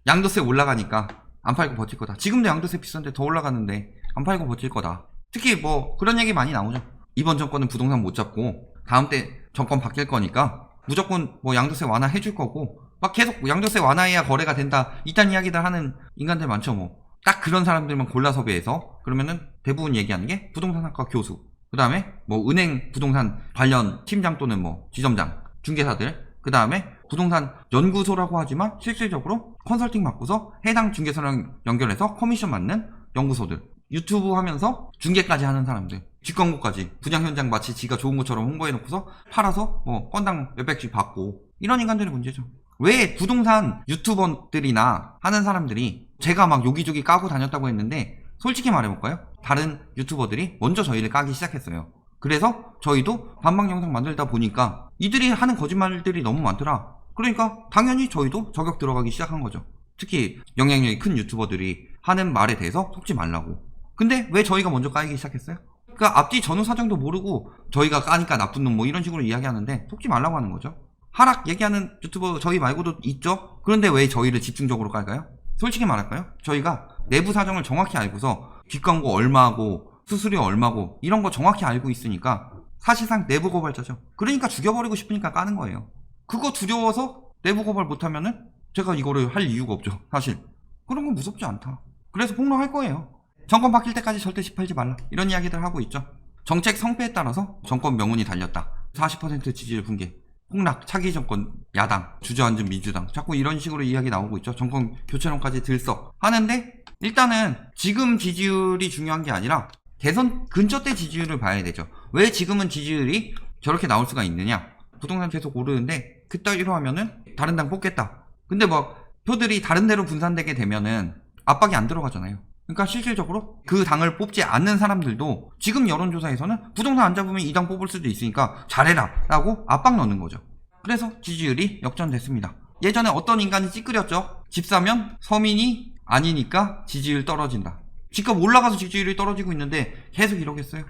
양도세 올라가니까 안 팔고 버틸 거다. 지금도 양도세 비싼데 더 올라가는데 안 팔고 버틸 거다. 특히 뭐 그런 얘기 많이 나오죠. 이번 정권은 부동산 못 잡고 다음 때 정권 바뀔 거니까 무조건 뭐 양도세 완화해 줄 거고 막 계속 양도세 완화해야 거래가 된다 이딴 이야기들 하는 인간들 많죠. 뭐 딱 그런 사람들만 골라 섭외해서 그러면은 대부분 얘기하는 게 부동산학과 교수, 그 다음에 뭐 은행 부동산 관련 팀장 또는 뭐 지점장, 중개사들, 그 다음에 부동산 연구소라고 하지만 실질적으로 컨설팅 받고서 해당 중개사랑 연결해서 커미션 받는 연구소들, 유튜브 하면서 중개까지 하는 사람들, 직광고까지 분양 현장 마치 지가 좋은 것처럼 홍보해놓고서 팔아서 뭐 건당 몇백씩 받고, 이런 인간들이 문제죠. 왜 부동산 유튜버들이나 하는 사람들이 제가 막 여기저기 까고 다녔다고 했는데 솔직히 말해볼까요? 다른 유튜버들이 먼저 저희를 까기 시작했어요. 그래서 저희도 반박 영상 만들다 보니까 이들이 하는 거짓말들이 너무 많더라. 그러니까 당연히 저희도 저격 들어가기 시작한 거죠. 특히 영향력이 큰 유튜버들이 하는 말에 대해서 속지 말라고. 근데 왜 저희가 먼저 까이기 시작했어요? 그러니까 앞뒤 전후 사정도 모르고 저희가 까니까 나쁜 놈 뭐 이런 식으로 이야기하는데 속지 말라고 하는 거죠. 하락 얘기하는 유튜버 저희 말고도 있죠? 그런데 왜 저희를 집중적으로 깔까요? 솔직히 말할까요? 저희가 내부 사정을 정확히 알고서 뒷광고 얼마고 수수료 얼마고 이런 거 정확히 알고 있으니까 사실상 내부 고발자죠. 그러니까 죽여버리고 싶으니까 까는 거예요. 그거 두려워서 내부 고발 못하면은 제가 이거를 할 이유가 없죠. 사실 그런 건 무섭지 않다. 그래서 폭로할 거예요. 정권 바뀔 때까지 절대 집 팔지 말라 이런 이야기들 하고 있죠. 정책 성패에 따라서 정권 명운이 달렸다. 40% 지지율 붕괴, 폭락, 차기 정권, 야당, 주저앉은 민주당, 자꾸 이런 식으로 이야기 나오고 있죠. 정권 교체론까지 들썩 하는데 일단은 지금 지지율이 중요한 게 아니라 대선 근처 때 지지율을 봐야 되죠. 왜 지금은 지지율이 저렇게 나올 수가 있느냐? 부동산 계속 오르는데 그따위로 하면은 다른 당 뽑겠다. 근데 뭐 표들이 다른 데로 분산되게 되면은 압박이 안 들어가잖아요. 그러니까 실질적으로 그 당을 뽑지 않는 사람들도 지금 여론조사에서는 부동산 안 잡으면 이 당 뽑을 수도 있으니까 잘해라 라고 압박 넣는 거죠. 그래서 지지율이 역전됐습니다. 예전에 어떤 인간이 찌끄렸죠. 집 사면 서민이 아니니까 지지율 떨어진다. 집값 올라가서 지지율이 떨어지고 있는데 계속 이러겠어요?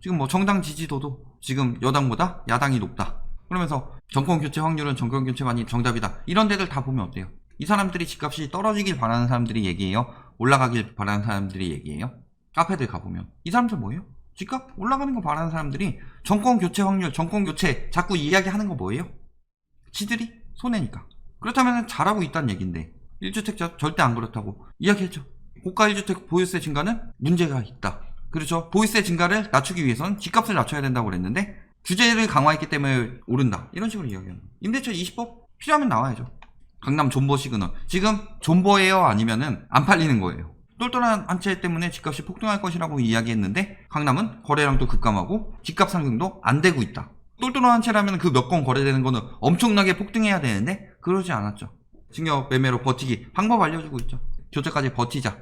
지금 뭐 정당 지지도도 지금 여당보다 야당이 높다. 그러면서 정권 교체 확률은 정권 교체만이 정답이다. 이런 데들 다 보면 어때요? 이 사람들이 집값이 떨어지길 바라는 사람들이 얘기해요? 올라가길 바라는 사람들이 얘기해요? 카페들 가보면 이 사람들 뭐예요? 집값 올라가는 거 바라는 사람들이 정권 교체 확률, 정권 교체 자꾸 이야기하는 거 뭐예요? 지들이 손해니까. 그렇다면 잘하고 있다는 얘기인데 1주택자 절대 안 그렇다고 이야기했죠. 고가 1주택 보유세 증가는 문제가 있다. 그렇죠. 보유세 증가를 낮추기 위해서는 집값을 낮춰야 된다고 그랬는데 규제를 강화했기 때문에 오른다. 이런 식으로 이야기하는 거예요. 임대차 20법 필요하면 나와야죠. 강남 존버 시그널. 지금 존버예요? 아니면은 안 팔리는 거예요? 똘똘한 한 채 때문에 집값이 폭등할 것이라고 이야기했는데 강남은 거래량도 급감하고 집값 상승도 안 되고 있다. 똘똘한 한 채라면 그 몇 건 거래되는 거는 엄청나게 폭등해야 되는데 그러지 않았죠. 증여 매매로 버티기 방법 알려주고 있죠. 교체까지 버티자.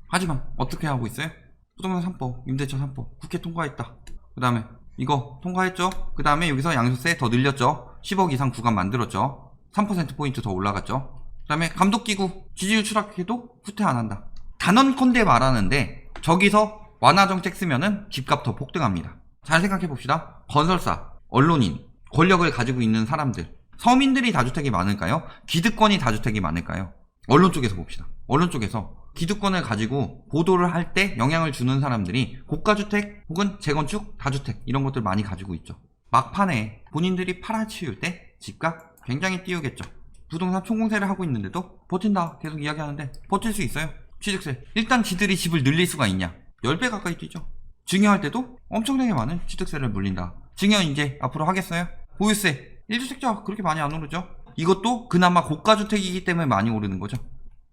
하지만 어떻게 하고 있어요? 부동산 3법, 임대차 3법 국회 통과했다. 그 다음에 이거 통과했죠. 그 다음에 여기서 양도세 더 늘렸죠. 10억 이상 구간 만들었죠. 3%포인트 더 올라갔죠. 그 다음에 감독기구 지지율 추락해도 후퇴 안 한다. 단언컨대 말하는데 저기서 완화 정책 쓰면은 집값 더 폭등합니다. 잘 생각해 봅시다. 건설사, 언론인, 권력을 가지고 있는 사람들, 서민들이 다주택이 많을까요? 기득권이 다주택이 많을까요? 언론 쪽에서 봅시다. 언론 쪽에서 기득권을 가지고 보도를 할 때 영향을 주는 사람들이 고가주택 혹은 재건축, 다주택 이런 것들 많이 가지고 있죠. 막판에 본인들이 팔아치울 때 집값 굉장히 띄우겠죠. 부동산 총공세를 하고 있는데도 버틴다 계속 이야기하는데 버틸 수 있어요. 취득세 일단 지들이 집을 늘릴 수가 있냐? 10배 가까이 뛰죠. 증여할 때도 엄청나게 많은 취득세를 물린다. 증여 이제 앞으로 하겠어요? 보유세 1주택자 그렇게 많이 안 오르죠. 이것도 그나마 고가주택이기 때문에 많이 오르는 거죠.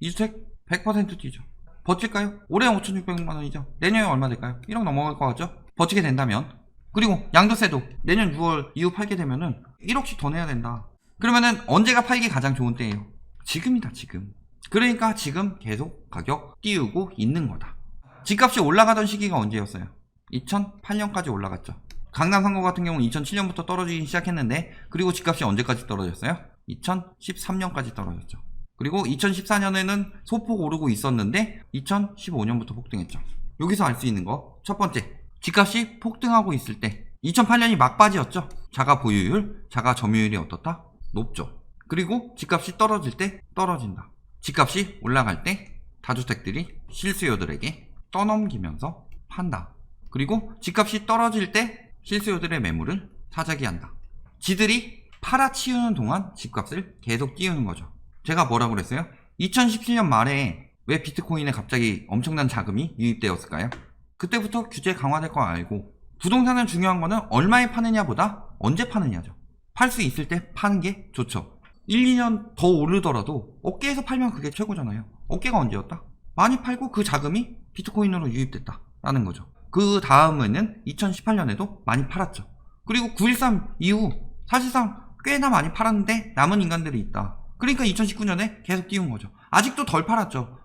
2주택 100% 뛰죠. 버틸까요? 올해 5,600만 원이죠. 내년에 얼마 될까요? 1억 넘어갈 것 같죠? 버티게 된다면. 그리고 양도세도 내년 6월 이후 팔게 되면은 1억씩 더 내야 된다. 그러면은 언제가 팔기 가장 좋은 때예요? 지금이다 지금. 그러니까 지금 계속 가격 띄우고 있는 거다. 집값이 올라가던 시기가 언제였어요? 2008년까지 올라갔죠. 강남 상고 같은 경우는 2007년부터 떨어지기 시작했는데 그리고 집값이 언제까지 떨어졌어요? 2013년까지 떨어졌죠. 그리고 2014년에는 소폭 오르고 있었는데 2015년부터 폭등했죠. 여기서 알 수 있는 거 첫 번째, 집값이 폭등하고 있을 때 2008년이 막바지였죠. 자가 보유율, 자가 점유율이 어떻다? 높죠. 그리고 집값이 떨어질 때 떨어진다. 집값이 올라갈 때 다주택들이 실수요들에게 떠넘기면서 판다. 그리고 집값이 떨어질 때 실수요들의 매물을 사재기 한다. 지들이 팔아치우는 동안 집값을 계속 띄우는 거죠. 제가 뭐라고 그랬어요? 2017년 말에 왜 비트코인에 갑자기 엄청난 자금이 유입되었을까요? 그때부터 규제 강화될 거 알고, 부동산은 중요한 거는 얼마에 파느냐보다 언제 파느냐죠. 팔 수 있을 때 파는 게 좋죠. 1, 2년 더 오르더라도 어깨에서 팔면 그게 최고잖아요. 어깨가 언제였다? 많이 팔고 그 자금이 비트코인으로 유입됐다 라는 거죠. 그 다음에는 2018년에도 많이 팔았죠. 그리고 9.13 이후 사실상 꽤나 많이 팔았는데 남은 인간들이 있다. 그러니까 2019년에 계속 띄운 거죠. 아직도 덜 팔았죠.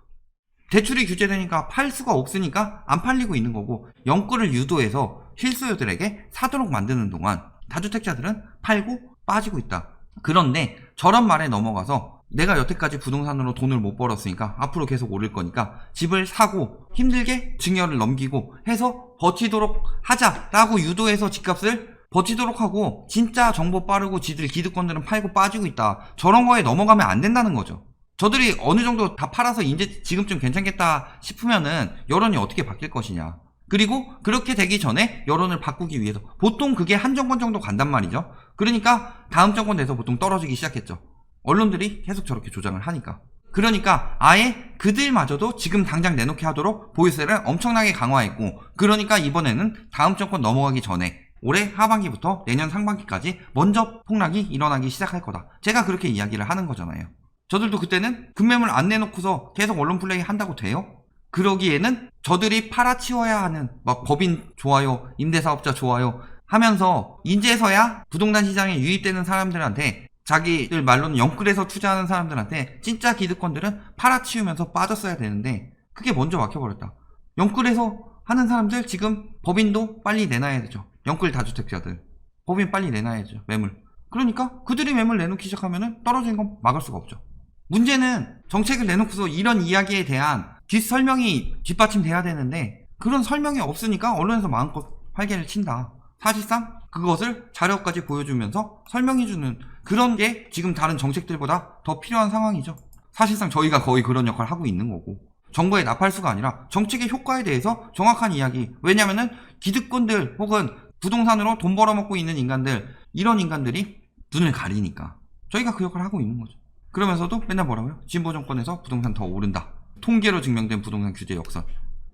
대출이 규제되니까 팔 수가 없으니까 안 팔리고 있는 거고, 영끌을 유도해서 실수요들에게 사도록 만드는 동안 다주택자들은 팔고 빠지고 있다. 그런데 저런 말에 넘어가서 내가 여태까지 부동산으로 돈을 못 벌었으니까 앞으로 계속 오를 거니까 집을 사고 힘들게 증여를 넘기고 해서 버티도록 하자라고 유도해서 집값을 버티도록 하고, 진짜 정보 빠르고 지들 기득권들은 팔고 빠지고 있다. 저런 거에 넘어가면 안 된다는 거죠. 저들이 어느 정도 다 팔아서 이제 지금쯤 괜찮겠다 싶으면은 여론이 어떻게 바뀔 것이냐. 그리고 그렇게 되기 전에 여론을 바꾸기 위해서 보통 그게 한 정권 정도 간단 말이죠. 그러니까 다음 정권 돼서 보통 떨어지기 시작했죠. 언론들이 계속 저렇게 조장을 하니까. 그러니까 아예 그들마저도 지금 당장 내놓게 하도록 보유세를 엄청나게 강화했고, 그러니까 이번에는 다음 정권 넘어가기 전에 올해 하반기부터 내년 상반기까지 먼저 폭락이 일어나기 시작할 거다. 제가 그렇게 이야기를 하는 거잖아요. 저들도 그때는 급매물 안 내놓고서 계속 언론 플레이 한다고 돼요? 그러기에는 저들이 팔아치워야 하는, 막 법인 좋아요, 임대사업자 좋아요 하면서 이제서야 부동산 시장에 유입되는 사람들한테, 자기들 말로는 영끌에서 투자하는 사람들한테 진짜 기득권들은 팔아치우면서 빠졌어야 되는데 그게 먼저 막혀버렸다. 영끌에서 하는 사람들 지금 법인도 빨리 내놔야 되죠. 영끌 다주택자들 법인 빨리 내놔야죠. 매물. 그러니까 그들이 매물 내놓기 시작하면 떨어지는 건 막을 수가 없죠. 문제는 정책을 내놓고서 이런 이야기에 대한 뒷설명이 뒷받침돼야 되는데 그런 설명이 없으니까 언론에서 마음껏 활개를 친다. 사실상 그것을 자료까지 보여주면서 설명해주는 그런 게 지금 다른 정책들보다 더 필요한 상황이죠. 사실상 저희가 거의 그런 역할을 하고 있는 거고, 정부의 나팔수가 아니라 정책의 효과에 대해서 정확한 이야기. 왜냐면은 기득권들 혹은 부동산으로 돈 벌어먹고 있는 인간들, 이런 인간들이 눈을 가리니까 저희가 그 역할을 하고 있는 거죠. 그러면서도 맨날 뭐라고요? 진보 정권에서 부동산 더 오른다. 통계로 증명된 부동산 규제 역선.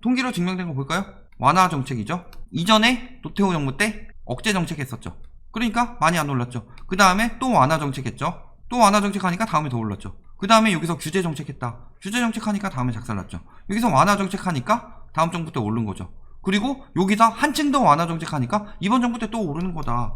통계로 증명된 거 볼까요? 완화 정책이죠. 이전에 노태우 정부 때 억제 정책 했었죠. 그러니까 많이 안 올랐죠. 그 다음에 또 완화 정책 했죠. 또 완화 정책 하니까 다음에 더 올랐죠. 그 다음에 여기서 규제 정책 했다. 규제 정책 하니까 다음에 작살났죠. 여기서 완화 정책 하니까 다음 정부 때 오른 거죠. 그리고 여기서 한층 더 완화 정책 하니까 이번 정부 때 또 오르는 거다.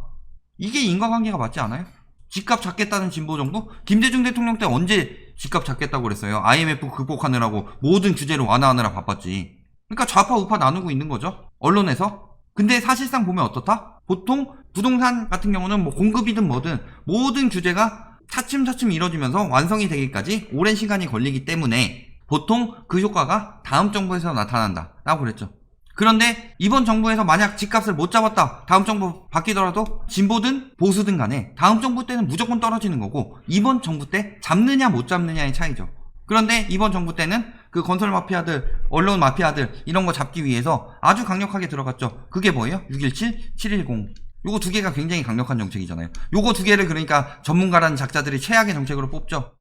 이게 인과관계가 맞지 않아요? 집값 잡겠다는 진보 정부? 김대중 대통령 때 언제 집값 잡겠다고 그랬어요? IMF 극복하느라고 모든 규제를 완화하느라 바빴지. 그러니까 좌파 우파 나누고 있는 거죠. 언론에서. 근데 사실상 보면 어떻다? 보통 부동산 같은 경우는 뭐 공급이든 뭐든 모든 규제가 차츰차츰 이뤄지면서 완성이 되기까지 오랜 시간이 걸리기 때문에 보통 그 효과가 다음 정부에서 나타난다 라고 그랬죠. 그런데 이번 정부에서 만약 집값을 못 잡았다, 다음 정부 바뀌더라도 진보든 보수든 간에 다음 정부 때는 무조건 떨어지는 거고, 이번 정부 때 잡느냐 못 잡느냐의 차이죠. 그런데 이번 정부 때는 그 건설 마피아들, 언론 마피아들 이런 거 잡기 위해서 아주 강력하게 들어갔죠. 그게 뭐예요? 617, 710. 요거 두 개가 굉장히 강력한 정책이잖아요. 요거 두 개를 그러니까 전문가라는 작자들이 최악의 정책으로 뽑죠.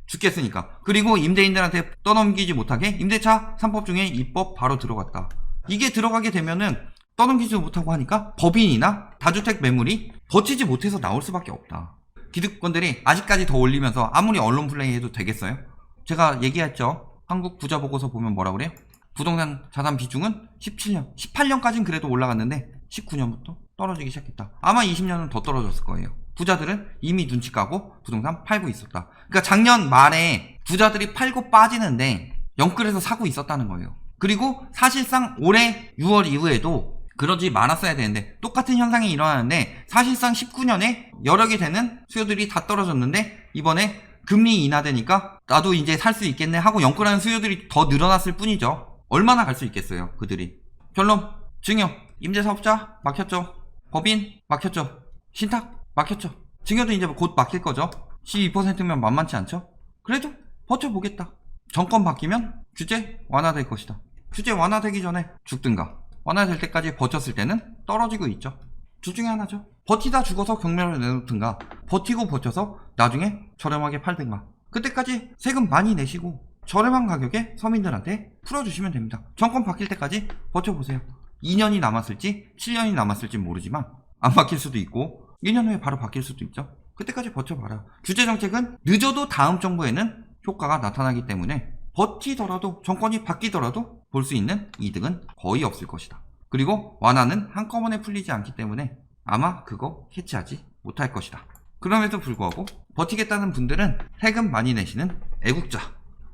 죽겠으니까. 그리고 임대인들한테 떠넘기지 못하게 임대차 3법 중에 입법 바로 들어갔다. 이게 들어가게 되면은 떠넘기지 못하고 하니까 법인이나 다주택 매물이 버티지 못해서 나올 수밖에 없다. 기득권들이 아직까지 더 올리면서 아무리 언론 플레이 해도 되겠어요? 제가 얘기했죠. 한국 부자 보고서 보면 뭐라 그래요? 부동산 자산 비중은 17년, 18년까지는 그래도 올라갔는데 19년부터 떨어지기 시작했다. 아마 20년은 더 떨어졌을 거예요. 부자들은 이미 눈치 까고 부동산 팔고 있었다. 그러니까 작년 말에 부자들이 팔고 빠지는데 영끌에서 사고 있었다는 거예요. 그리고 사실상 올해 6월 이후에도 그러지 말았어야 되는데 똑같은 현상이 일어나는데, 사실상 19년에 여러 개 되는 수요들이 다 떨어졌는데 이번에 금리 인하되니까 나도 이제 살 수 있겠네 하고 영끌하는 수요들이 더 늘어났을 뿐이죠. 얼마나 갈 수 있겠어요 그들이. 결론, 증여, 임대사업자 막혔죠. 법인 막혔죠. 신탁 막혔죠. 증여도 이제 곧 막힐 거죠. 12%면 만만치 않죠. 그래도 버텨보겠다. 정권 바뀌면 규제 완화될 것이다. 규제 완화되기 전에 죽든가 완화될 때까지 버텼을 때는 떨어지고 있죠. 둘 중에 하나죠. 버티다 죽어서 경매를 내놓든가 버티고 버텨서 나중에 저렴하게 팔든가. 그때까지 세금 많이 내시고 저렴한 가격에 서민들한테 풀어주시면 됩니다. 정권 바뀔 때까지 버텨보세요. 2년이 남았을지 7년이 남았을지 모르지만 안 바뀔 수도 있고 1년 후에 바로 바뀔 수도 있죠. 그때까지 버텨봐라. 규제 정책은 늦어도 다음 정부에는 효과가 나타나기 때문에 버티더라도 정권이 바뀌더라도 볼 수 있는 이득은 거의 없을 것이다. 그리고 완화는 한꺼번에 풀리지 않기 때문에 아마 그거 캐치하지 못할 것이다. 그럼에도 불구하고 버티겠다는 분들은 세금 많이 내시는 애국자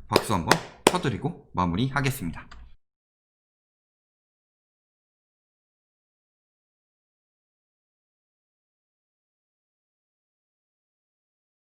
박수 한번 쳐드리고 마무리하겠습니다.